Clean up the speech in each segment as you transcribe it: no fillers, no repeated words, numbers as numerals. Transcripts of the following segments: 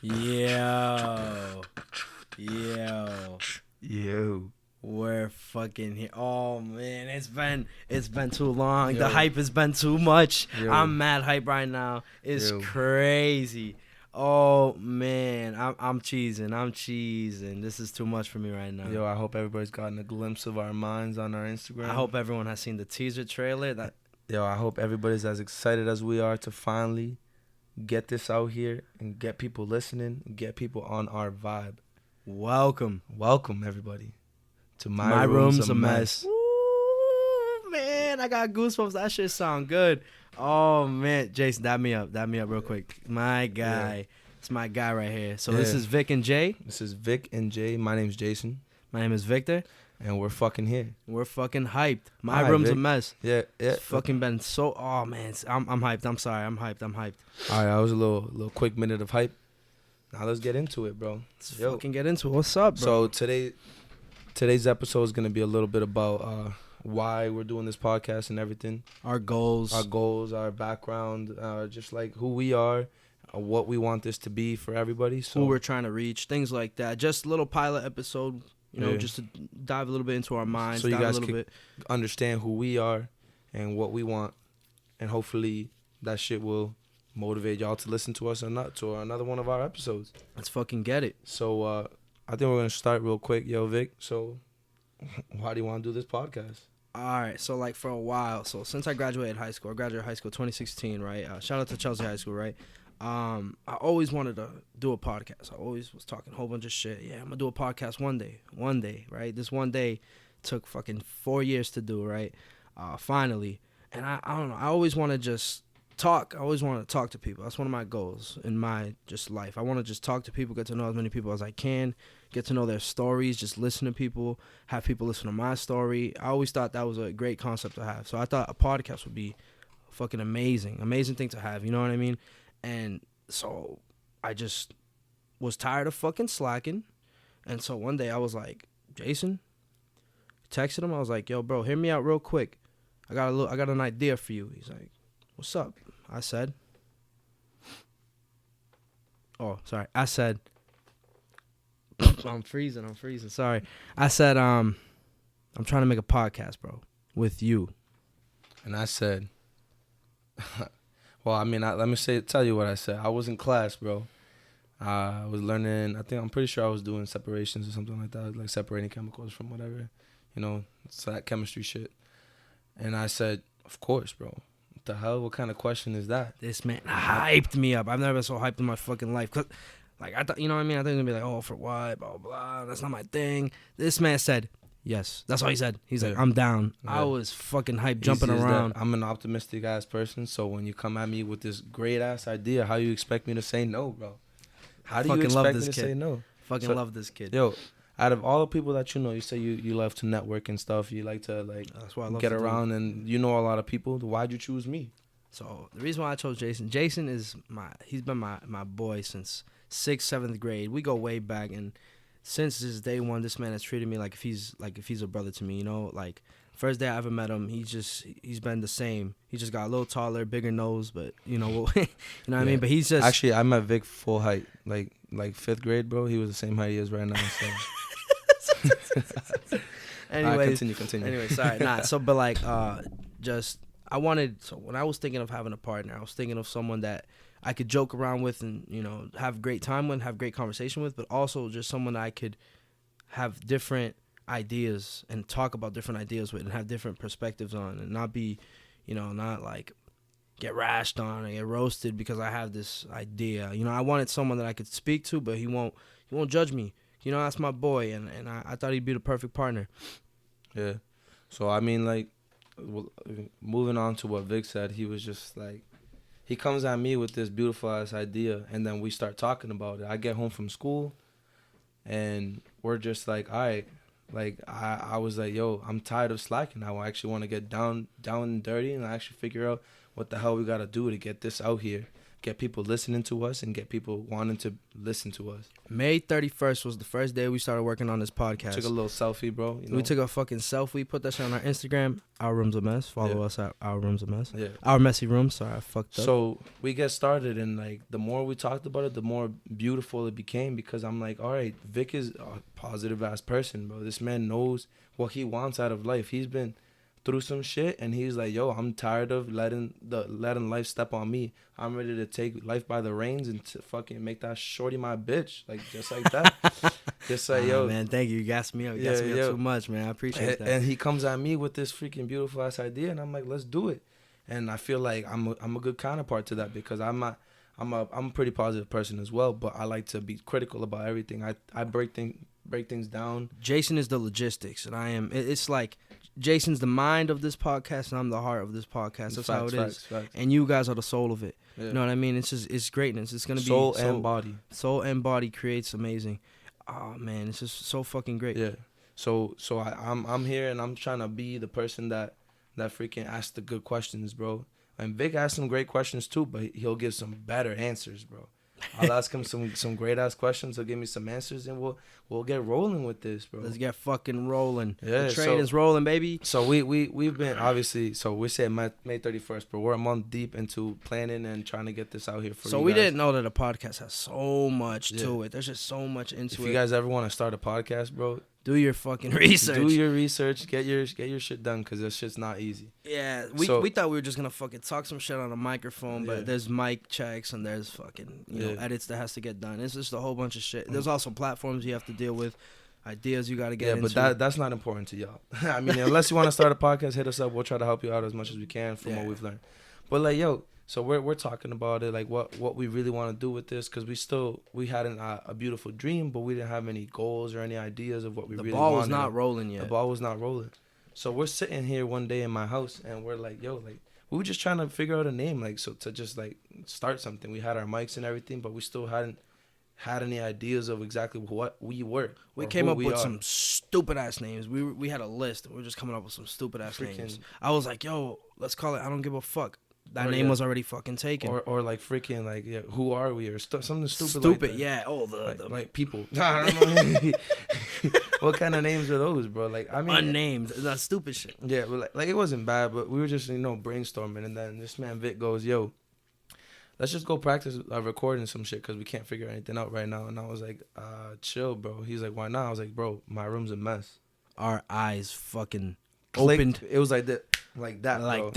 Yo. We're fucking here. Oh man, it's been too long. Yo. The hype has been too much. Yo. I'm mad hype right now. It's Yo. crazy. Oh man, I'm cheesing. This is too much for me right now. Yo, I hope everybody's gotten a glimpse of our minds on our Instagram. I hope everyone has seen the teaser trailer. Yo, I hope everybody's as excited as we are to finally get this out here and get people listening, and get people on our vibe. Welcome, everybody, to My Room's a Mess. Ooh, man, I got goosebumps. That shit sound good. Oh man, Jason, dab me up real quick. My guy, Yeah. It's my guy right here. So Yeah. This is Vic and Jay. This is Vic and Jay. My name's Jason, My name is Victor. and we're fucking here. We're fucking hyped. My Alright, room's a Vic. mess. Yeah. It's fucking been so. Oh man, I'm hyped. I'm sorry. I'm hyped. All right, that was a little quick minute of hype. Now let's get into it, bro. Let's Yo. fucking get into it. What's up, bro? So today's episode is gonna be a little bit about why we're doing this podcast and everything. Our goals. Our goals, our background, just like who we are, what we want this to be for everybody. So who we're trying to reach, things like that. Just a little pilot episode, Yeah. just to dive a little bit into our minds, So you dive guys a little could- bit. understand who we are and what we want, and hopefully that shit will motivate y'all to listen to us or not to another one of our episodes. Let's fucking get it. So I think we're gonna start real quick, yo, Vic. So why do you want to do this podcast? All right, so like for a while, so since I graduated high school, 2016, right? Shout out to Chelsea High School, right? I always wanted to do a podcast. I always was talking a whole bunch of shit. Yeah, I'm gonna do a podcast one day, right? This one day took fucking 4 years to do, right? Finally, and I don't know. I always want to just talk. I always want to talk to people. That's one of my goals in my just life. I want to just talk to people, get to know as many people as I can, get to know their stories, just listen to people, have people listen to my story. I always thought that was a great concept to have. So I thought a podcast would be fucking amazing thing to have. You know what I mean? And so I just was tired of fucking slacking. And so one day I was like, Jason, texted him. I was like, yo, bro, hear me out real quick. I got an idea for you. He's like, what's up? I said, I'm freezing. Sorry. I said, I'm trying to make a podcast, bro, with you. And I said, well, I mean, let me tell you what I said. I was in class, bro. I was learning. I'm pretty sure I was doing separations or something like that, like separating chemicals from whatever, it's that chemistry shit. And I said, of course, bro. What the hell? What kind of question is that? This man hyped me up. I've never been so hyped in my fucking life. 'Cause, like, I thought, you know what I mean? I thought he was going to be like, oh, for what? Blah, blah, blah. That's not my thing. This man said, yes. That's all he said. He's like, I'm down. Yeah. I was fucking hyped, jumping Easy as around. that. I'm an optimistic ass person, so when you come at me with this great ass idea, how you expect me to say no, bro? How do you Fucking love expect me this to kid. say no? Fucking love this kid. Yo, out of all the people that you say you love to network and stuff, you like to That's what I love get to do. around, and you know a lot of people. Why'd you choose me? So the reason why I chose Jason is he's been my boy since 6th, 7th grade. We go way back, and since this day one, this man has treated me like if he's a brother to me. Like first day I ever met him, he's been the same. He just got a little taller, bigger nose, but you know what I mean. But he's just Actually, I met Vic full height, like 5th grade, bro. He was the same height he is right now. So. Anyways, continue. Anyway, sorry, but like, so when I was thinking of having a partner, I was thinking of someone that I could joke around with and, have great time with, have great conversation with, but also just someone I could have different ideas and talk about different ideas with and have different perspectives on and not be, not like get rashed on or get roasted because I have this idea. I wanted someone that I could speak to, but he won't judge me. That's my boy, and I thought he'd be the perfect partner. Yeah. So, I mean, like, moving on to what Vic said, he was just like, he comes at me with this beautiful ass idea, and then we start talking about it. I get home from school, and we're just like, all right. Like, I was like, yo, I'm tired of slacking. I actually want to get down and dirty, and I actually figure out what the hell we got to do to get this out here, get people listening to us and get people wanting to listen to us. May 31st was the first day we started working on this podcast. Took a little selfie, bro. You know? We took a fucking selfie, put that shit on our Instagram. Our Room's a Mess. Follow Yeah. us at Our Room's a Mess. Yeah. Our Messy Room. Sorry, I fucked up. So we get started, and like the more we talked about it, the more beautiful it became, because I'm like, all right, Vic is a positive ass person, bro. This man knows what he wants out of life. He's been through some shit, and he's like, yo, I'm tired of letting life step on me. I'm ready to take life by the reins and to fucking make that shorty my bitch, like just like that. Just like, yo, man, thank you. You gassed me up. You gassed me up too much, man. I appreciate that. And he comes at me with this freaking beautiful ass idea, and I'm like, let's do it. And I feel like I'm a good counterpart to that, because I'm a pretty positive person as well, but I like to be critical about everything. I break things down. Jason is the logistics, and I am. It's like Jason's the mind of this podcast, and I'm the heart of this podcast. That's how it is. Facts. And you guys are the soul of it. Yeah. You know what I mean? It's just, it's greatness. It's gonna be soul and body. Soul and body creates amazing. Oh man, it's just so fucking great. Yeah. So I'm here, and I'm trying to be the person that freaking asks the good questions, bro. And Vic asked some great questions too, but he'll give some better answers, bro. I'll ask him some great ass questions. He'll give me some answers, and we'll get rolling with this, bro. Let's get fucking rolling. Yeah, the train is rolling, baby. So we've been, obviously, so we said May 31st, but we're a month deep into planning and trying to get this out here for you. So we didn't know that a podcast has so much to Yeah. it. There's just so much into it. If you guys ever want to start a podcast, bro, do your fucking research. do your research, get your shit done, because this shit's not easy. Yeah, we thought we were just gonna fucking talk some shit on a microphone, but Yeah. there's mic checks and there's fucking you know Yeah. edits that has to get done. It's just a whole bunch of shit. There's also platforms you have to deal with, ideas you got to get Yeah, into. but that's not important to y'all. I mean, unless you want to start a podcast, hit us up. We'll try to help you out as much as we can from what we've learned. But like, yo, so we're talking about it, like what we really want to do with this, because we had a beautiful dream, but we didn't have any goals or any ideas of what we really wanted. The ball was not rolling yet. The ball was not rolling. So we're sitting here one day in my house, and we're like, yo, like, we were just trying to figure out a name, like, so to just like start something. We had our mics and everything, but we still hadn't had any ideas of exactly what we were. We came up with some stupid ass names. We had a list. We were just coming up with some stupid ass names. I was like, yo, let's call it I Don't Give a Fuck. That name was already fucking taken. Or like freaking like, yeah, who are we, or something stupid. Stupid, like that. Yeah. Oh, like people. I don't know. What kind of names are those, bro? Like, I mean, unnamed. That stupid shit. Yeah, but like it wasn't bad, but we were just brainstorming, and then this man Vic goes, yo, let's just go practice recording some shit, because we can't figure anything out right now. And I was like, chill, bro. He's like, why not? I was like, bro, my room's a mess. Our eyes fucking Clicked. opened. It was like that, like that, bro.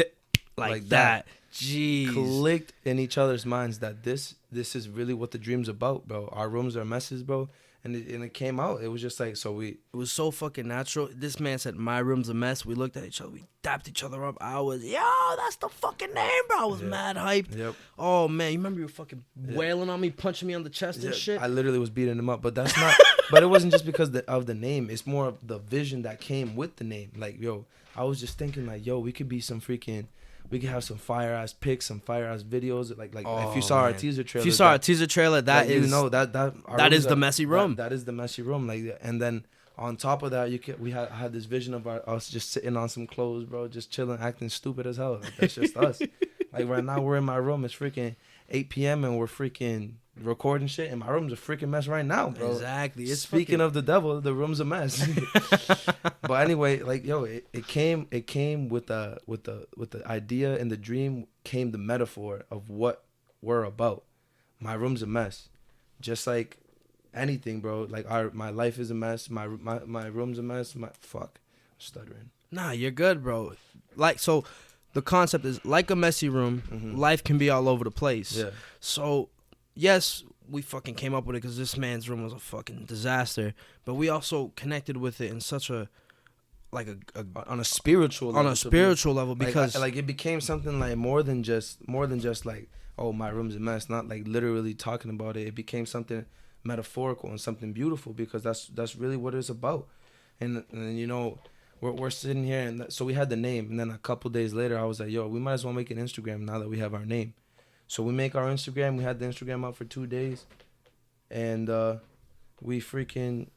Like that. Jeez. Clicked in each other's minds that this is really what the dream's about, bro. Our rooms are messes, bro. And it came out. It was just like, it was so fucking natural. This man said, my room's a mess. We looked at each other. We dapped each other up. I was, yo, that's the fucking name, bro. I was mad hyped. Yep. Oh, man. You remember you were fucking wailing on me, punching me on the chest and shit? I literally was beating him up. But that's not, but it wasn't just because of the name. It's more of the vision that came with the name. Like, yo, I was just thinking like, yo, we could be some freaking... We could have some fire ass pics, some fire ass videos. Like if you saw our teaser trailer, if you saw our teaser trailer, that is that is the messy room. That is the messy room. Like, and then on top of that, we had this vision of us just sitting on some clothes, bro, just chilling, acting stupid as hell. Like, that's just us. Like right now, we're in my room. It's freaking 8 p.m. and we're freaking recording shit, and my room's a freaking mess right now, bro. Exactly. It's Speaking of the devil, the room's a mess. But anyway, like, yo, it came with the idea, and the dream came the metaphor of what we're about. My room's a mess, just like anything, bro. Like my life is a mess. My room's a mess. I'm stuttering. Nah, you're good, bro. Like, so the concept is like a messy room. Mm-hmm. Life can be all over the place. Yeah. So yes, we fucking came up with it because this man's room was a fucking disaster. But we also connected with it in such a on a spiritual level because like it became something like more than just like, oh, my room's a mess. Not like literally talking about it. It became something metaphorical and something beautiful, because that's really what it's about. And we're sitting here, and so we had the name, and then a couple days later I was like, yo, we might as well make an Instagram now that we have our name. So we make our Instagram. We had the Instagram out for 2 days, and we freaking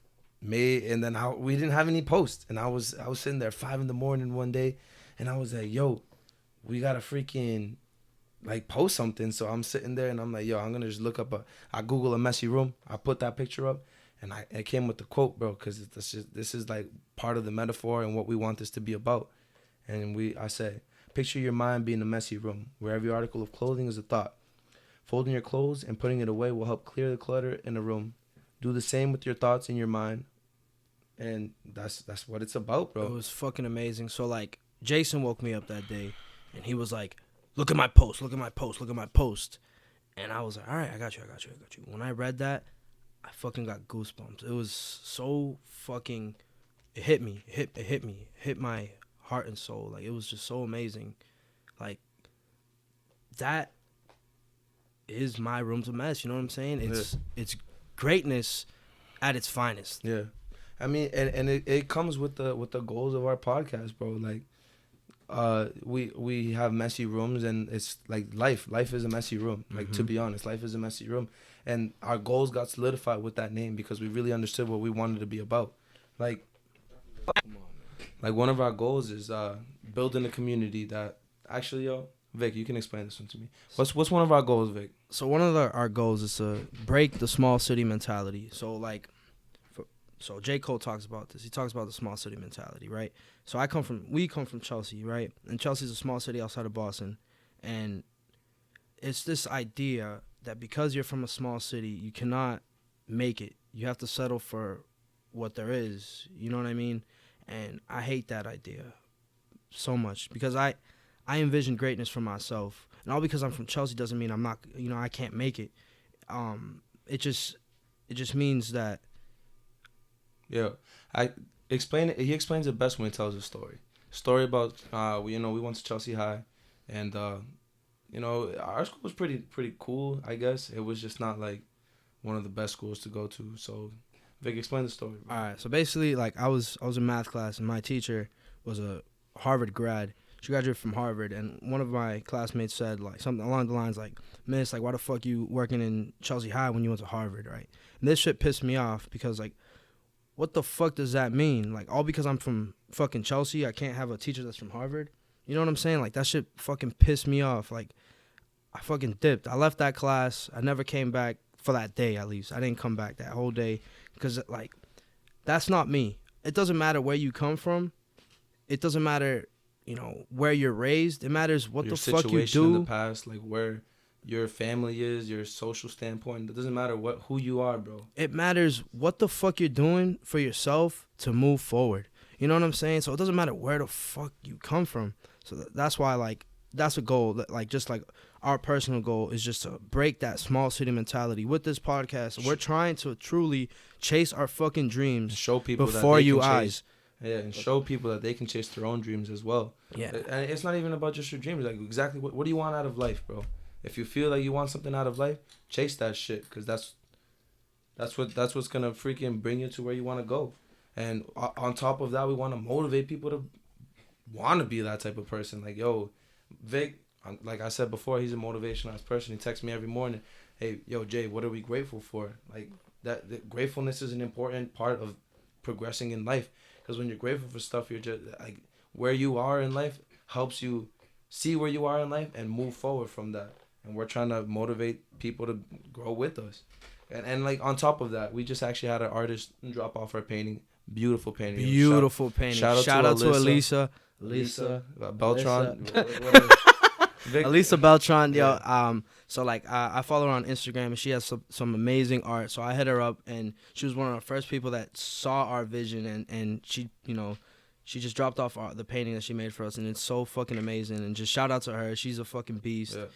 made. And then we didn't have any posts, and I was sitting there 5 a.m. one day, and I was like, yo, we gotta freaking like post something. So I'm sitting there and I'm like, yo, I'm gonna just look up I Google a messy room. I put that picture up, and it came with the quote, bro, because this is like part of the metaphor and what we want this to be about. And I said, picture your mind being a messy room where every article of clothing is a thought. Folding your clothes and putting it away will help clear the clutter in a room. Do the same with your thoughts in your mind. And that's what it's about, bro. It was fucking amazing. So, like, Jason woke me up that day, and he was like, look at my post, look at my post, look at my post. And I was like, all right, I got you. When I read that, I fucking got goosebumps. It was so fucking, it hit me. It hit me. It hit my heart and soul. Like, it was just so amazing. Like, that is my room's a mess. You know what I'm saying? It's greatness at its finest. Yeah. I mean, and it comes with the goals of our podcast, bro. Like, we have messy rooms, and it's like life is a messy room. Like, to be honest, life is a messy room, and our goals got solidified with that name because we really understood what we wanted to be about. Like, one of our goals is building a community that actually, yo, Vic, you can explain this one to me. What's one of our goals, Vic? So one of our goals is to break the small city mentality. So like, so J. Cole talks about this. He talks about the small city mentality, right? So we come from Chelsea, right? And Chelsea's a small city outside of Boston, and it's this idea that because you're from a small city, you cannot make it. You have to settle for what there is. You know what I mean? And I hate that idea so much because I envision greatness for myself. And all because I'm from Chelsea doesn't mean I'm not, I can't make it. It just means that. Yeah, he explains it best when he tells a story. Story about we went to Chelsea High, and our school was pretty cool. I guess it was just not like one of the best schools to go to. So, Vic, explain the story, bro. All right, so basically, like I was in math class, and my teacher was a Harvard grad. She graduated from Harvard, and one of my classmates said like something along the lines like, "Miss, like why the fuck you working in Chelsea High when you went to Harvard, right?" And this shit pissed me off because like, what the fuck does that mean? Like, all because I'm from fucking Chelsea, I can't have a teacher that's from Harvard? You know what I'm saying? Like, that shit fucking pissed me off. Like, I fucking dipped. I left that class. I never came back for that day, at least. I didn't come back that whole day because, like, that's not me. It doesn't matter where you come from. It doesn't matter, where you're raised. It matters what the fuck you do. Your situation in the past, like, where your family is, your social standpoint. It doesn't matter who you are, bro. It matters what the fuck you're doing for yourself to move forward. You know what I'm saying? So it doesn't matter where the fuck you come from. So that's why, like, that's a goal. That, like, just like our personal goal is just to break that small city mentality with this podcast. We're trying to truly chase our fucking dreams. Show people before that they you can eyes. Yeah, and show people that they can chase their own dreams as well. Yeah. And it's not even about just your dreams. Like, exactly what do you want out of life, bro? If you feel like you want something out of life, chase that shit, because that's what's gonna freaking bring you to where you want to go. And on top of that, we want to motivate people to want to be that type of person. Like, yo, Vic, like I said before, he's a motivational person. He texts me every morning, hey, yo, Jay, what are we grateful for? Like, that gratefulness is an important part of progressing in life, because when you're grateful for stuff, you're just like, where you are in life helps you see where you are in life and move forward from that. And we're trying to motivate people to grow with us. And like, on top of that, we just actually had an artist drop off our painting. Beautiful painting. Beautiful painting. Shout out to Elisa. Beltran. Elisa Beltran. Yo, so like, I follow her on Instagram, and she has some amazing art. So I hit her up, and she was one of the first people that saw our vision, and she, she just dropped off the painting that she made for us, and it's so fucking amazing. And just shout out to her. She's a fucking beast. Yeah.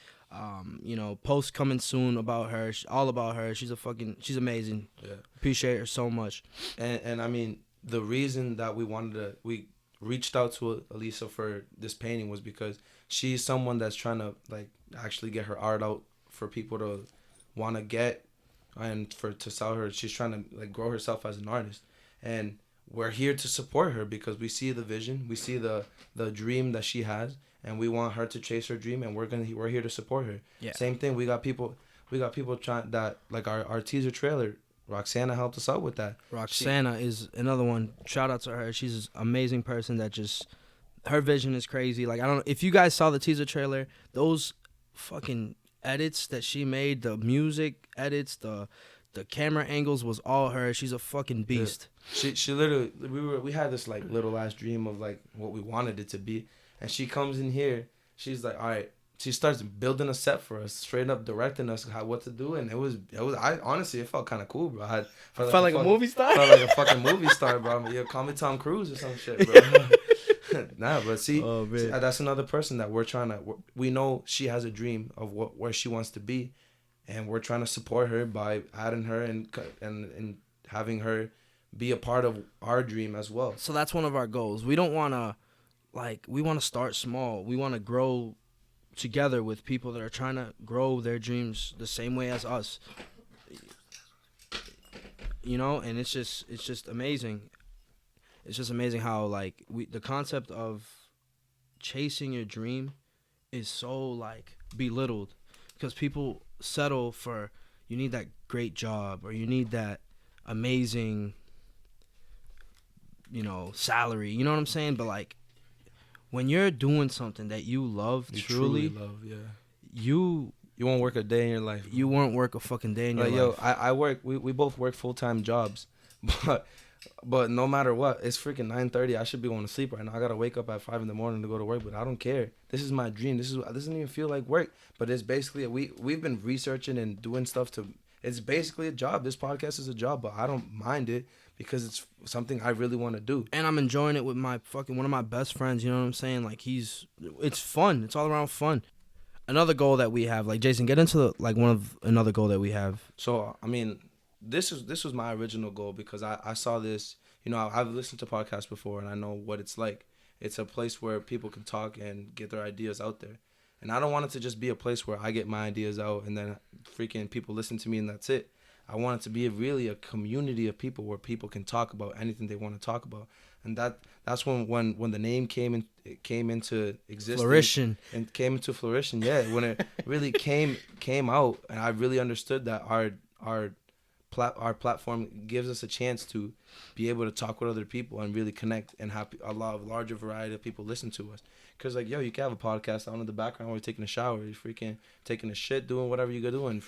Post coming soon about her, all about her. She's amazing. Yeah. Appreciate her so much. And I mean, the reason that we reached out to Elisa for this painting was because she's someone that's trying to like actually get her art out for people to want to get and to sell her. She's trying to like grow herself as an artist, and we're here to support her because we see the vision, we see the dream that she has, and we want her to chase her dream, and we're here to support her. Yeah. Same thing. We got people trying that, like our teaser trailer. Roxana helped us out with that. Roxana is another one. Shout out to her. She's an amazing person that just, her vision is crazy. Like, I don't know if you guys saw the teaser trailer. Those fucking edits that she made, the music edits, the camera angles was all her. She's a fucking beast. She literally we had this like little ass dream of like what we wanted it to be, and she comes in here. She's like, all right. She starts building a set for us, straight up directing us what to do, and it was. I honestly, it felt kind of cool, bro. I felt like a movie star. Felt like a fucking movie star, bro. Yeah, call me Tom Cruise or some shit, bro. Nah, but see, that's another person that we're trying to. We know she has a dream of where she wants to be, and we're trying to support her by adding her and having her be a part of our dream as well. So that's one of our goals. We don't want to, we want to start small. We want to grow together with people that are trying to grow their dreams the same way as us. You know, and it's just amazing. It's just amazing how the concept of chasing your dream is so belittled, because people settle for, you need that great job or you need that amazing, salary. You know what I'm saying? But when you're doing something that you love, truly love, yeah, you won't work a day in your life. You won't work a fucking day in your life. Yo, I work. We both work full-time jobs, but no matter what, it's freaking 9:30. I should be going to sleep right now. I gotta wake up at 5 in the morning to go to work, but I don't care. This is my dream. This doesn't even feel like work, but it's basically we've been researching and doing stuff to. It's basically a job. This podcast is a job, but I don't mind it because it's something I really want to do. And I'm enjoying it with my one of my best friends, you know what I'm saying? It's fun. It's all around fun. Another goal that we have, Jason, get into another goal that we have. So, I mean, this was my original goal because I saw this, I've listened to podcasts before and I know what it's like. It's a place where people can talk and get their ideas out there. And I don't want it to just be a place where I get my ideas out and then freaking people listen to me and that's it. I want it to be really a community of people where people can talk about anything they want to talk about. And that's when the name came into existence. Flourishing. And came into fruition, yeah. When it really came out and I really understood that our platform gives us a chance to be able to talk with other people and really connect and have a larger variety of people listen to us. Because, you can have a podcast on in the background while you're taking a shower. You're freaking taking a shit, doing whatever you're doing.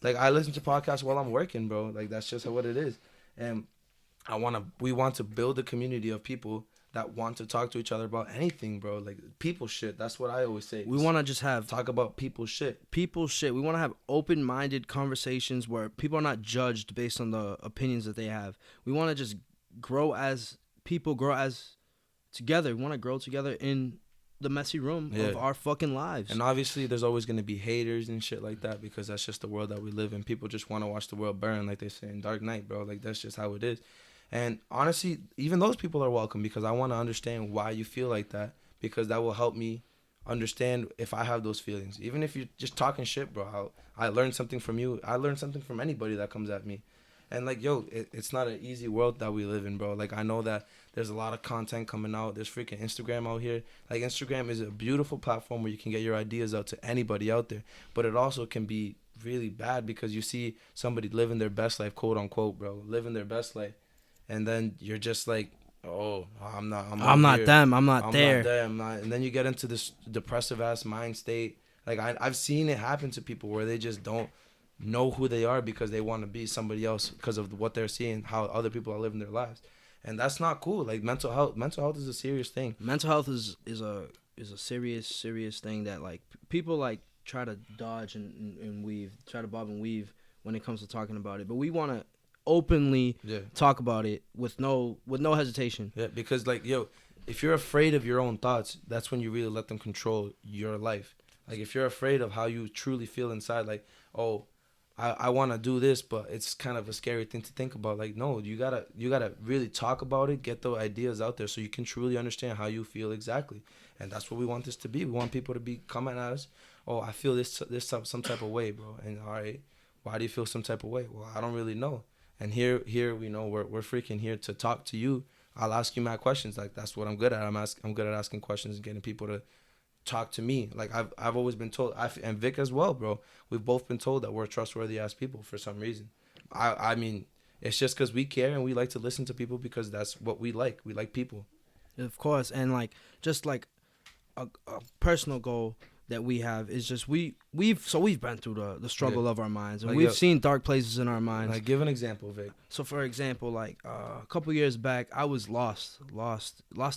I listen to podcasts while I'm working, bro. That's just what it is. And we want to build a community of people that want to talk to each other about anything, bro. People shit. That's what I always say. We want to just talk about people shit. People shit. We want to have open-minded conversations where people are not judged based on the opinions that they have. We want to just grow as people, grow as together. We want to grow together in the messy room of our fucking lives. And obviously there's always going to be haters and shit like that because that's just the world that we live in. People just want to watch the world burn, like they say in Dark Knight, bro. That's just how it is. And honestly, even those people are welcome because I want to understand why you feel like that, because that will help me understand if I have those feelings. Even if you're just talking shit, bro, I learned something from you. I learned something from anybody that comes at me. And it's not an easy world that we live in, bro. I know that there's a lot of content coming out. There's freaking Instagram out here. Instagram is a beautiful platform where you can get your ideas out to anybody out there. But it also can be really bad because you see somebody living their best life, quote unquote, bro, living their best life. And then you're just oh, I'm not them. I'm not there. And then you get into this depressive ass mind state. I've seen it happen to people where they just don't know who they are because they want to be somebody else because of what they're seeing, how other people are living their lives. And that's not cool. Mental health is a serious thing. Mental health is a serious thing that people try to dodge and weave, try to bob and weave when it comes to talking about it. But we want to openly talk about it with no hesitation. Yeah, because if you're afraid of your own thoughts, that's when you really let them control your life. If you're afraid of how you truly feel inside, I want to do this, but it's kind of a scary thing to think about. No, you gotta really talk about it, get the ideas out there so you can truly understand how you feel exactly. And that's what we want this to be. We want people to be coming at us, oh, I feel this some type of way, bro. And all right, why do you feel some type of way? Well, I don't really know. And here we know we're freaking here to talk to you. I'll ask you my questions. That's what I'm good at. I'm good at asking questions and getting people to talk to me. I've always been told, and Vic as well, bro. We've both been told that we're trustworthy ass people for some reason. I mean, it's just because we care and we like to listen to people because that's what we like. We like people. Of course, and just a personal goal that we have is just we've been through the struggle of our minds, and Like, we've seen dark places in our minds. Like, give an example, Vic. So for example, like a couple years back, I was lost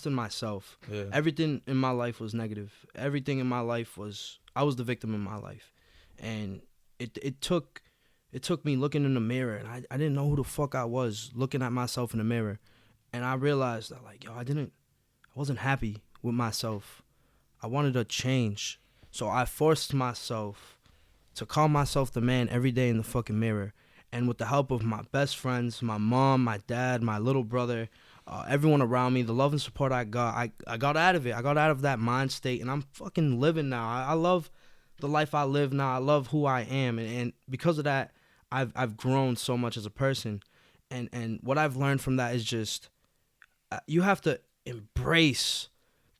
in myself. Yeah. Everything in my life was negative. Everything in my life was, I was the victim in my life, and it took me looking in the mirror, and I didn't know who the fuck I was, looking at myself in the mirror, and I realized that, like, yo, I wasn't happy with myself. I wanted to change. So I forced myself to call myself the man every day in the fucking mirror. And with the help of my best friends, my mom, my dad, my little brother, everyone around me, the love and support I got, I got out of it. I got out of that mind state, and I'm fucking living now. I love the life I live now. I love who I am. And because of that, I've grown so much as a person. And what I've learned from that is just, you have to embrace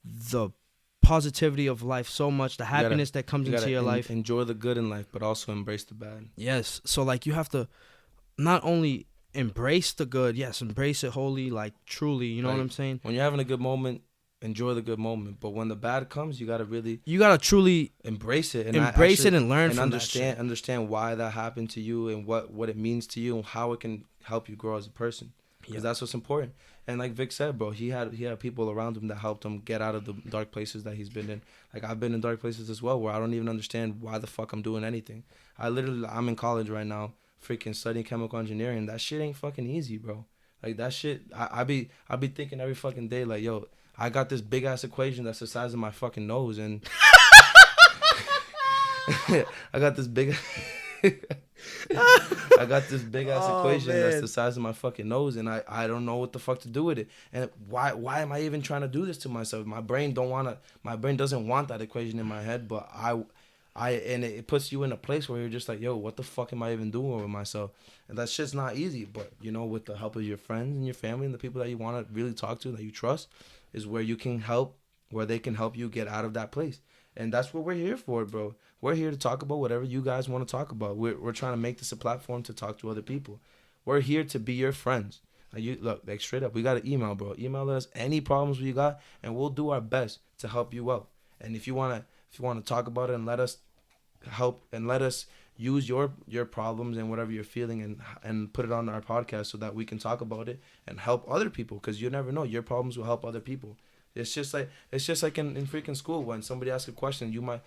the positivity of life so much, the happiness that comes into your life. Enjoy the good in life, but also embrace the bad. Yes. So, like, you have to not only embrace the good, yes, embrace it wholly, like, truly, you know what I'm saying? When you're having a good moment, enjoy the good moment. But when the bad comes, you got to truly embrace it. And embrace it and learn and from understand why that happened to you, and what it means to you, and how it can help you grow as a person. Because that's what's important. And like Vic said, bro, he had people around him that helped him get out of the dark places that he's been in. Like, I've been in dark places as well, where I don't even understand why the fuck I'm doing anything. I'm in college right now, freaking studying chemical engineering. That shit ain't fucking easy, bro. Like, that shit, I be thinking every fucking day, like, yo, I got this big ass equation that's the size of my fucking nose, and I got this big ass equation that's the size of my fucking nose, and I don't know what the fuck to do with it. And why am I even trying to do this to myself? My brain doesn't want that equation in my head, but and it puts you in a place where you're just like, yo, what the fuck am I even doing with myself? And that shit's not easy. But, you know, with the help of your friends and your family and the people that you want to really talk to, that you trust, is where you can help, where they can help you get out of that place. And that's what we're here for, bro. We're here to talk about whatever you guys want to talk about. We're trying to make this a platform to talk to other people. We're here to be your friends. Like straight up, we got an email, bro. Email us any problems you got, and we'll do our best to help you out. And if you wanna talk about it and let us help and let us use your problems and whatever you're feeling and put it on our podcast so that we can talk about it and help other people, because you never know, your problems will help other people. It's just like in freaking school, when somebody asks a question, you might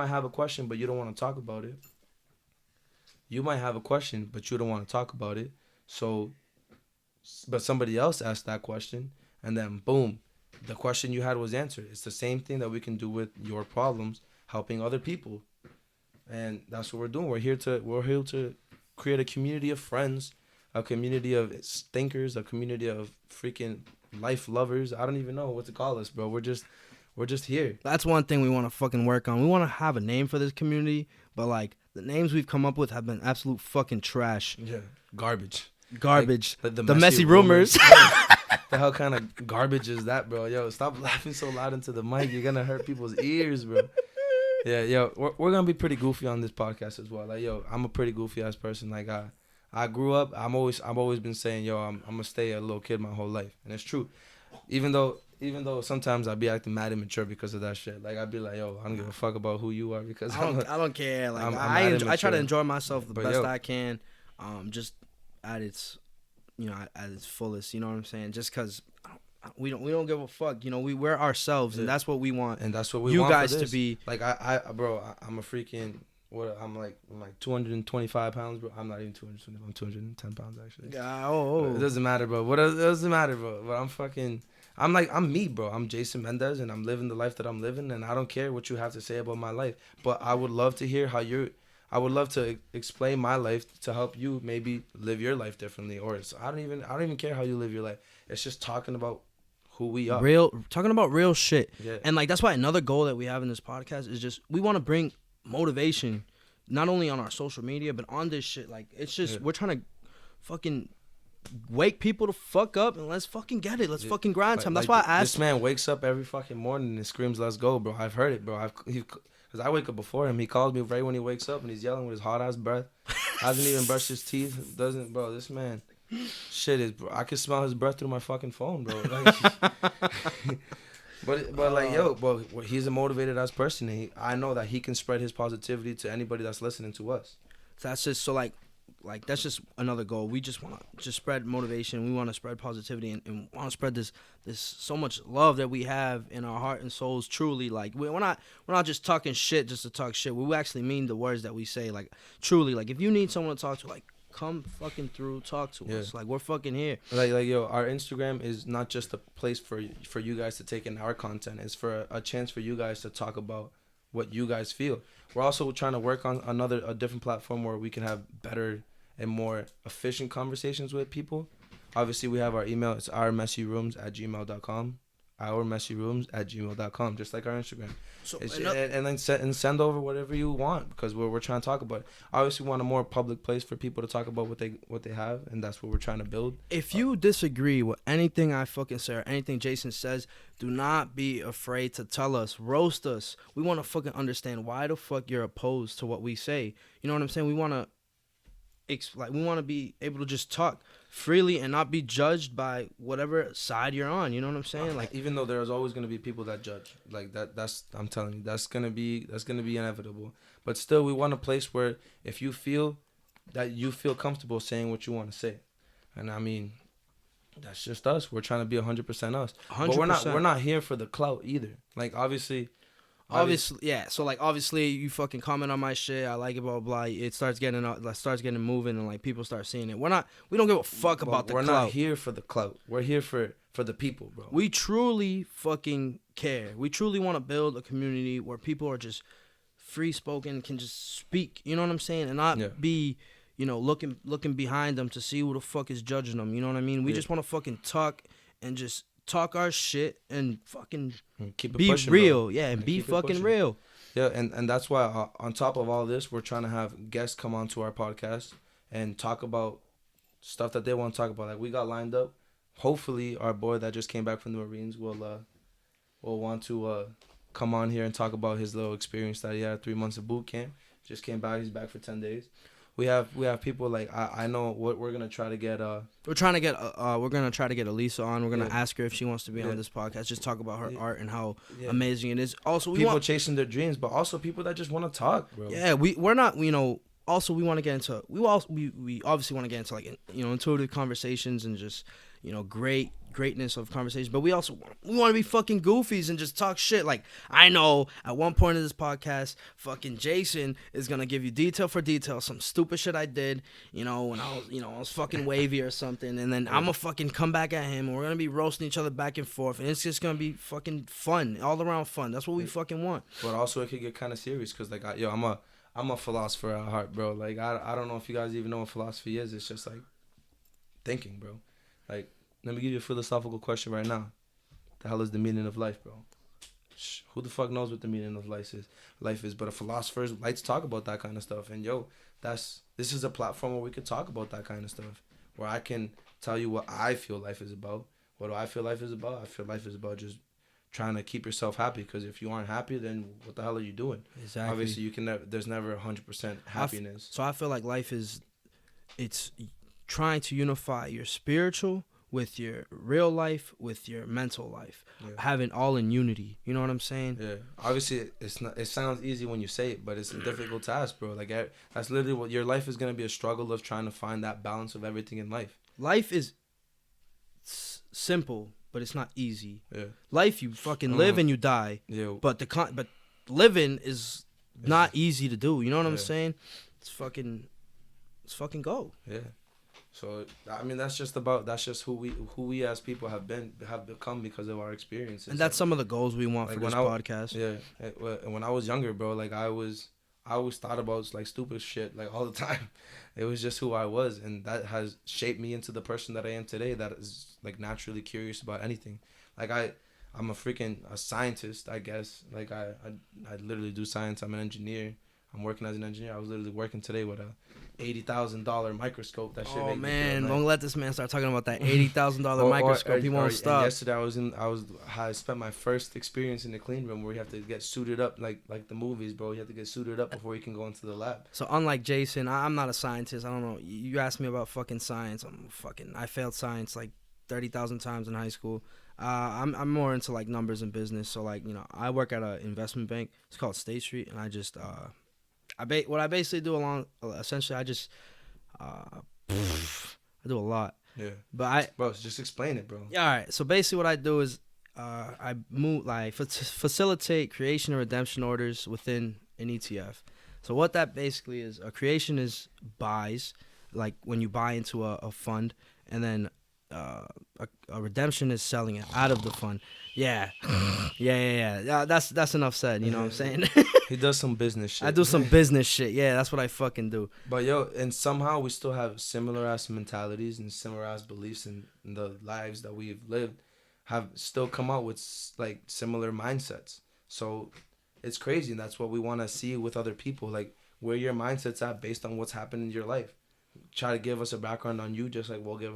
have a question, but you don't want to talk about it. You might have a question, but you don't want to talk about it. So, but somebody else asked that question, and then boom, the question you had was answered. It's the same thing that we can do with your problems, helping other people. And that's what we're doing. We're here to create a community of friends, a community of stinkers, a community of freaking life lovers. I don't even know what to call us, bro. We're just here. That's one thing we want to fucking work on. We want to have a name for this community, but like the names we've come up with have been absolute fucking trash. Yeah, garbage. Like the messy rumors. The hell kind of garbage is that, bro? Yo, stop laughing so loud into the mic. You're gonna hurt people's ears, bro. Yeah, yo, we're gonna be pretty goofy on this podcast as well. Like, yo, I'm a pretty goofy ass person. Like, I grew up. I've always been saying, yo, I'm gonna stay a little kid my whole life, and it's true. Even though sometimes I'd be acting mad immature because of that shit. Like, I'd be like, yo, I don't give a fuck about who you are, because I don't care. Like, I try to enjoy myself the best yo, I can, just at its fullest. You know what I'm saying? Just because we don't give a fuck. You know, we're ourselves, and that's what we want. And that's what we you want guys for this. to be. Like, I'm a freaking. I'm like 225 pounds, bro. I'm not even 220. I'm 210 pounds actually. It doesn't matter, bro. It doesn't matter, bro. But I'm me, bro. I'm Jason Mendez, and I'm living the life that I'm living, and I don't care what you have to say about my life. But I would love to hear I would love to explain my life to help you maybe live your life differently. Or I don't even care how you live your life. It's just talking about who we are. Talking about real shit. Yeah. And like, that's why another goal that we have in this podcast is just, we want to bring motivation, not only on our social media, but on this shit. Like, it's just, we're trying to fucking wake people to fuck up, and let's fucking get it. Let's fucking grind time. That's why I asked. This man wakes up every fucking morning and screams, "Let's go, bro." I've heard it, bro. Because I wake up before him. He calls me right when he wakes up, and he's yelling with his hot ass breath. Hasn't even brushed his teeth. Doesn't, bro. This man, shit is, bro. I can smell his breath through my fucking phone, bro. Like, But like but he's a motivated ass person. I know that he can spread his positivity to anybody that's listening to us. That's just so like that's just another goal. We just want to just spread motivation. We want to spread positivity and want to spread this so much love that we have in our heart and souls. Truly, like we're not just talking shit just to talk shit. We actually mean the words that we say. Like truly, like if you need someone to talk to, like come fucking through, talk to us. Like we're fucking here. Like yo, our Instagram is not just a place for you guys to take in our content. It's for a chance for you guys to talk about what you guys feel. We're also trying to work on a different platform where we can have better and more efficient conversations with people. Obviously, we have our email. It's ourmessyrooms@gmail.com. ourmessyrooms@gmail.com, just like our Instagram. So and then send over whatever you want, because we're trying to talk about it. Obviously, we want a more public place for people to talk about what they have, and that's what we're trying to build. If you disagree with anything I fucking say or anything Jason says, do not be afraid to tell us. Roast us. We want to fucking understand why the fuck you're opposed to what we say. You know what I'm saying? We want to be able to just talk freely and not be judged by whatever side you're on. You know what I'm saying? Like, even though there's always going to be people that judge, like that's I'm telling you, that's gonna be inevitable. But still, we want a place where if you feel that you feel comfortable saying what you want to say, and I mean, that's just us. We're trying to be 100% us. 100%. But we're not here for the clout either. Like obviously, yeah. So like, obviously, you fucking comment on my shit. I like it, blah blah. It starts getting moving, and like people start seeing it. We don't give a fuck about the clout. We're not here for the clout. We're here for the people, bro. We truly fucking care. We truly want to build a community where people are just free spoken, can just speak. You know what I'm saying, and not be, looking behind them to see who the fuck is judging them. You know what I mean? We just want to fucking talk and just talk our shit and fucking keep it be pushing, real, bro. Yeah, and be fucking real. Yeah, and that's why on top of all this, we're trying to have guests come onto our podcast and talk about stuff that they want to talk about. Like we got lined up. Hopefully, our boy that just came back from the Marines will want to come on here and talk about his little experience that he had 3 months of boot camp. Just came back. He's back for 10 days. We have people like I know what we're gonna try to get. We're gonna try to get Elisa on. We're gonna ask her if she wants to be on this podcast. Just talk about her art and how amazing it is. Also, people chasing their dreams, but also people that just want to talk, bro. Yeah, we're not. Also, we want to get into. We obviously want to get into like intuitive conversations and just greatness of conversations, but we want to be fucking goofies and just talk shit. Like, I know at one point in this podcast, fucking Jason is gonna give you detail for detail some stupid shit I did, when I was fucking wavy or something, and then I'm gonna fucking come back at him, and we're gonna be roasting each other back and forth, and it's just gonna be fucking fun, all around fun. That's what we fucking want. But also, it could get kind of serious, cause like I'm a philosopher at heart, bro. Like I don't know if you guys even know what philosophy is. It's just like thinking, bro. Like, let me give you a philosophical question right now. The hell is the meaning of life, bro? Who the fuck knows what the meaning of life is? But a philosopher likes to talk about that kind of stuff. And this is a platform where we could talk about that kind of stuff. Where I can tell you what I feel life is about. What do I feel life is about? I feel life is about just trying to keep yourself happy. Because if you aren't happy, then what the hell are you doing? Exactly. Obviously, there's never 100% happiness. So I feel like life it's trying to unify your spiritual with your real life, with your mental life, having all in unity. You know what I'm saying? Yeah. Obviously, it sounds easy when you say it, but it's a difficult task, bro. Like that's literally what your life is gonna be, a struggle of trying to find that balance of everything in life. Life is simple, but it's not easy. Yeah. Life, you fucking live and you die. Yeah. But living is not easy to do. You know what I'm saying? Let's fucking go. Yeah. So I mean, that's just who we as people have become because of our experiences. And that's some of the goals we want for this podcast. Yeah. And when I was younger, bro, like I always thought about like stupid shit like all the time. It was just who I was, and that has shaped me into the person that I am today. That is like naturally curious about anything. Like I'm a scientist, I guess. Like I literally do science. I'm an engineer. I'm working as an engineer. I was literally working today with a $80,000 microscope. That shit. Oh man, don't let this man start talking about that $80,000 microscope. He won't stop. Yesterday I spent my first experience in the clean room where you have to get suited up like the movies, bro. You have to get suited up before you can go into the lab. So unlike Jason, I'm not a scientist. I don't know. You asked me about fucking science. I failed science like 30,000 times in high school. I'm more into like numbers and business. So like I work at an investment bank. It's called State Street, and I just what I basically do along essentially I just I do a lot. Yeah. But Bro, just explain it, bro. yeah, all right. So basically, what I do is I move like facilitate creation and redemption orders within an ETF. So what that basically is, a creation is buys, like when you buy into a fund, and then a redemption is selling it out of the fund. Yeah, yeah. That's enough said. You know what I'm saying? He does some business shit. I do some business shit. Yeah, that's what I fucking do. But yo, and somehow we still have similar ass mentalities and similar ass beliefs in the lives that we've lived, have still come out with like similar mindsets. So it's crazy. And that's what we want to see with other people, like where your mindset's at based on what's happened in your life. Try to give us a background on you, just like we'll give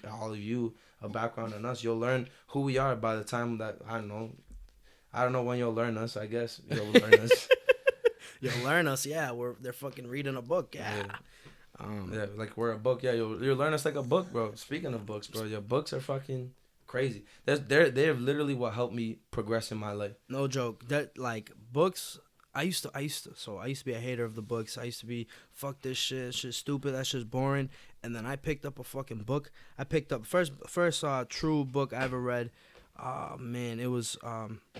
all of you a background on us. You'll learn who we are by the time that I don't know when you'll learn us. I guess you'll learn us. You'll learn us. Yeah, they're fucking reading a book. Yeah. Yeah, like we're a book. Yeah, you'll learn us like a book, bro. Speaking of books, bro, your books are fucking crazy. They're literally what helped me progress in my life. No joke. That like books. I used to be a hater of the books. I used to be fuck this shit, shit's stupid, that shit's boring. And then I picked up a fucking book. I picked up first true book I ever read. Man, it was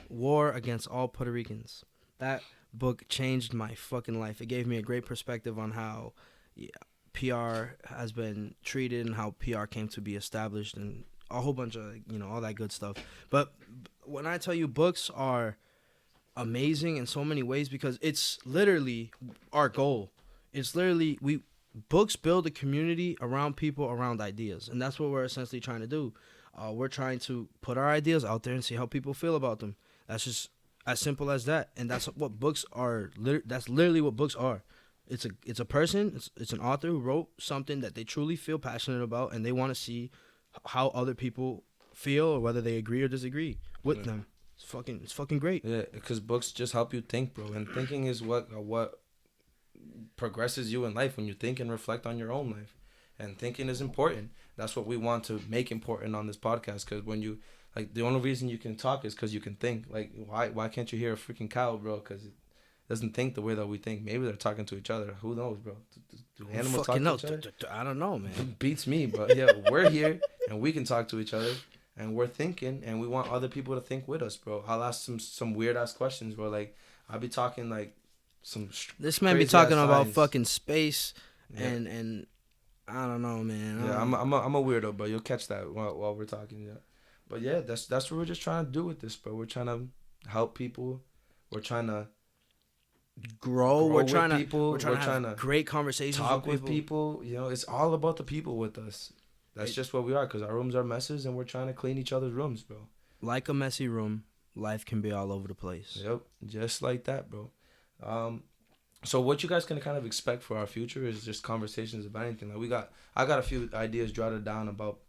War Against All Puerto Ricans. That book changed my fucking life. It gave me a great perspective on how PR has been treated and how PR came to be established and a whole bunch of all that good stuff. But when I tell you books are amazing in so many ways, because it's literally our goal. It's literally books build a community around people, around ideas, and that's what we're essentially trying to do. We're trying to put our ideas out there and see how people feel about them. That's just as simple as that, and that's what books are. That's literally what books are. It's a person. It's an author who wrote something that they truly feel passionate about, and they want to see how other people feel or whether they agree or disagree with them. It's fucking great. Yeah, because books just help you think, bro. And thinking is what progresses you in life when you think and reflect on your own life. And thinking is important. That's what we want to make important on this podcast. Because when you, like, the only reason you can talk is because you can think. Like, why can't you hear a freaking cow, bro? Because it doesn't think the way that we think. Maybe they're talking to each other. Who knows, bro? Do animals talk to each other? I don't know, man. It beats me, but yeah, we're here and we can talk to each other. And we're thinking, and we want other people to think with us, bro. I'll ask some weird ass questions, bro. Like, I'll be talking like some. This man be talking about science. Fucking space, and I don't know, man. Yeah, I'm a weirdo, but you'll catch that while we're talking. Yeah, but yeah, that's what we're just trying to do with this, bro. We're trying to help people. We're trying to grow. We're trying to have great conversations. Talk with people. You know, it's all about the people with us. That's just what we are, because our rooms are messes, and we're trying to clean each other's rooms, bro. Like a messy room, life can be all over the place. Yep, just like that, bro. So what you guys can kind of expect for our future is just conversations about anything. Like I got a few ideas jotted down about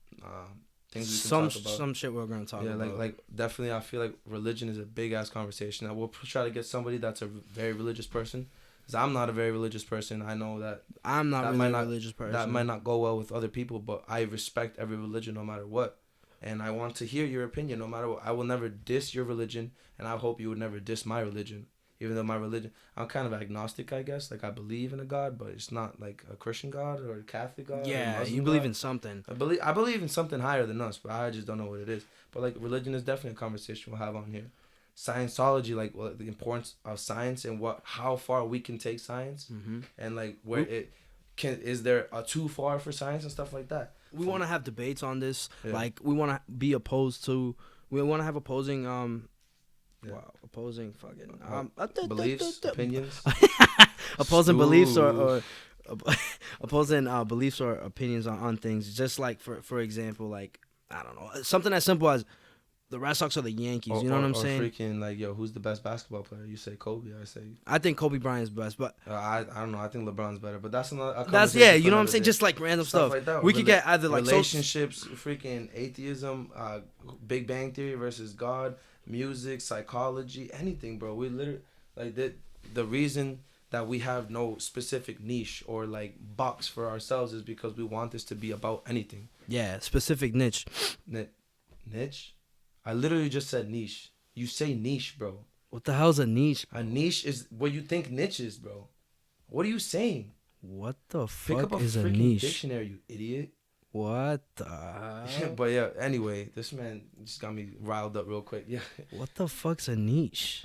things we can talk about. Some shit we're gonna talk about. Yeah, like definitely, I feel like religion is a big ass conversation. We'll try to get somebody that's a very religious person. Because I'm not a very religious person. I know that I'm not really a religious person. That might not go well with other people, but I respect every religion no matter what. And I want to hear your opinion no matter what. I will never diss your religion, and I hope you would never diss my religion. Even though my religion, I'm kind of agnostic, I guess. Like, I believe in a God, but it's not like a Christian God or a Catholic God. Yeah, you believe in something. I believe in something higher than us, but I just don't know what it is. But, like, religion is definitely a conversation we'll have on here. Scientology, like the importance of science and how far we can take science, and like where it can, is there a too far for science and stuff like that. We want to have debates on this. Yeah. Like we want to be opposed to. We want to have opposing opposing fucking beliefs, opinions, opposing beliefs or opposing beliefs or opinions on things. Just like for example, like I don't know, something as simple as the Red Sox or the Yankees. You know what I'm saying? Freaking like, yo, who's the best basketball player? You say Kobe. I think Kobe Bryant's best, but I don't know. I think LeBron's better, but that's another. You know what I'm saying? Just like random stuff. Like that. We could get either like relationships, freaking atheism, Big Bang Theory versus God, music, psychology, anything, bro. We literally like the reason that we have no specific niche or like box for ourselves is because we want this to be about anything. Yeah, specific niche. Niche? I literally just said niche. You say niche, bro. What the hell's a niche? A niche is what you think niche is, bro. What are you saying? What the Pick up fuck a is a freaking niche? dictionary, you idiot. What the hell? But yeah, anyway, this man just got me riled up real quick. Yeah. What the fuck's a niche?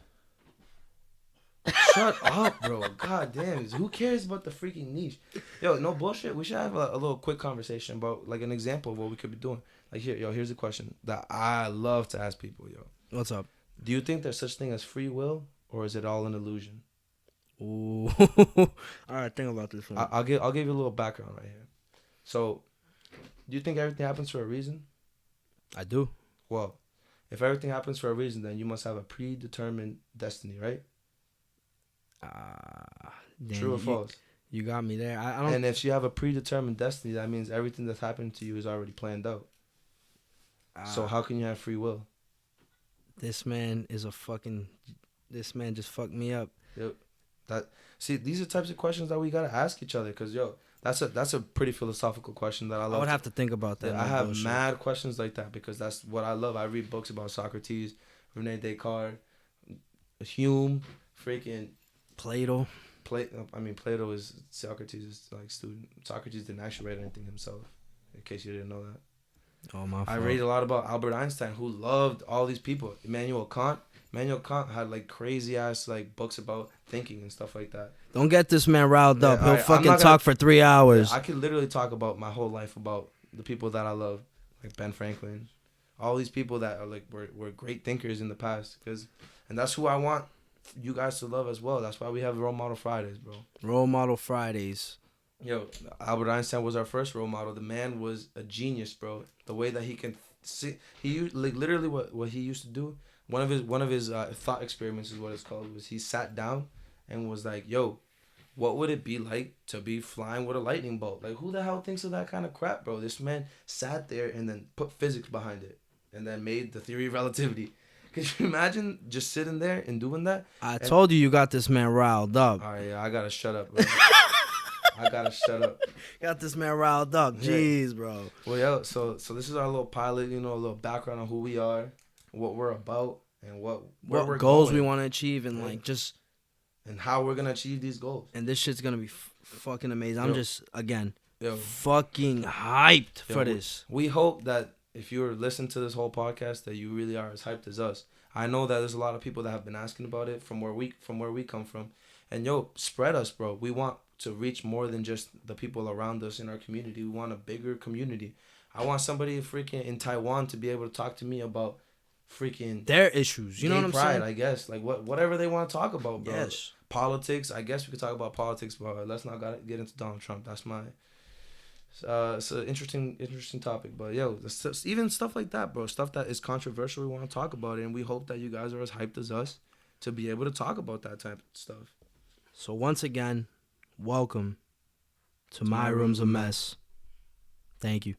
Shut up, bro. God damn. Who cares about the freaking niche? Yo, no bullshit. We should have a little quick conversation about like an example of what we could be doing. Like here's a question that I love to ask people, yo. What's up? Do you think there's such thing as free will, or is it all an illusion? Ooh. All right, think about this one. I'll give you a little background right here. So, do you think everything happens for a reason? I do. Well, if everything happens for a reason, then you must have a predetermined destiny, right? True or false? You got me there. I don't. And if you have a predetermined destiny, that means everything that's happening to you is already planned out. So how can you have free will? This man is a fucking. This man just fucked me up. Yo, see, these are types of questions that we gotta ask each other, cause yo, that's a pretty philosophical question that I love. I would have to think about that. I have mad questions like that because that's what I love. I read books about Socrates, Rene Descartes, Hume, freaking Plato. Plato is Socrates' like student. Socrates didn't actually write anything himself, in case you didn't know that. Oh my! I read a lot about Albert Einstein, who loved all these people. Immanuel Kant had like crazy ass like books about thinking and stuff like that. Don't get this man riled up. He'll right, fucking talk for 3 hours. Yeah, I could literally talk about my whole life about the people that I love, like Ben Franklin, all these people that are like were great thinkers in the past. And that's who I want you guys to love as well. That's why we have Role Model Fridays, bro. Role Model Fridays. Yo, Albert Einstein was our first role model. The man was a genius, bro. The way that he can see, he like literally what he used to do. One of his thought experiments is what it's called. Was he sat down and was like, "Yo, what would it be like to be flying with a lightning bolt? Like, who the hell thinks of that kind of crap, bro?" This man sat there and then put physics behind it, and then made the theory of relativity. Could you imagine just sitting there and doing that? I told you got this man riled up. All right, yeah, I gotta shut up, bro. I gotta shut up. Got this man riled up. Jeez, bro. Well, yeah. So this is our little pilot. You know, a little background on who we are, what we're about, and what goals we want to achieve, and like just and how we're gonna achieve these goals. And this shit's gonna be fucking amazing. I'm just fucking hyped for this. We hope that if you're listening to this whole podcast, that you really are as hyped as us. I know that there's a lot of people that have been asking about it from where we come from, and yo, spread us, bro. We want to reach more than just the people around us in our community. We want a bigger community. I want somebody freaking in Taiwan to be able to talk to me about freaking their issues. You know what I'm saying? I guess like whatever they want to talk about, bro. Yes. Politics. I guess we could talk about politics, but let's not get into Donald Trump. That's my. It's an interesting topic, but yo, even stuff like that, bro. Stuff that is controversial, we want to talk about it, and we hope that you guys are as hyped as us to be able to talk about that type of stuff. So once again, welcome to My Room's a Mess. Thank you.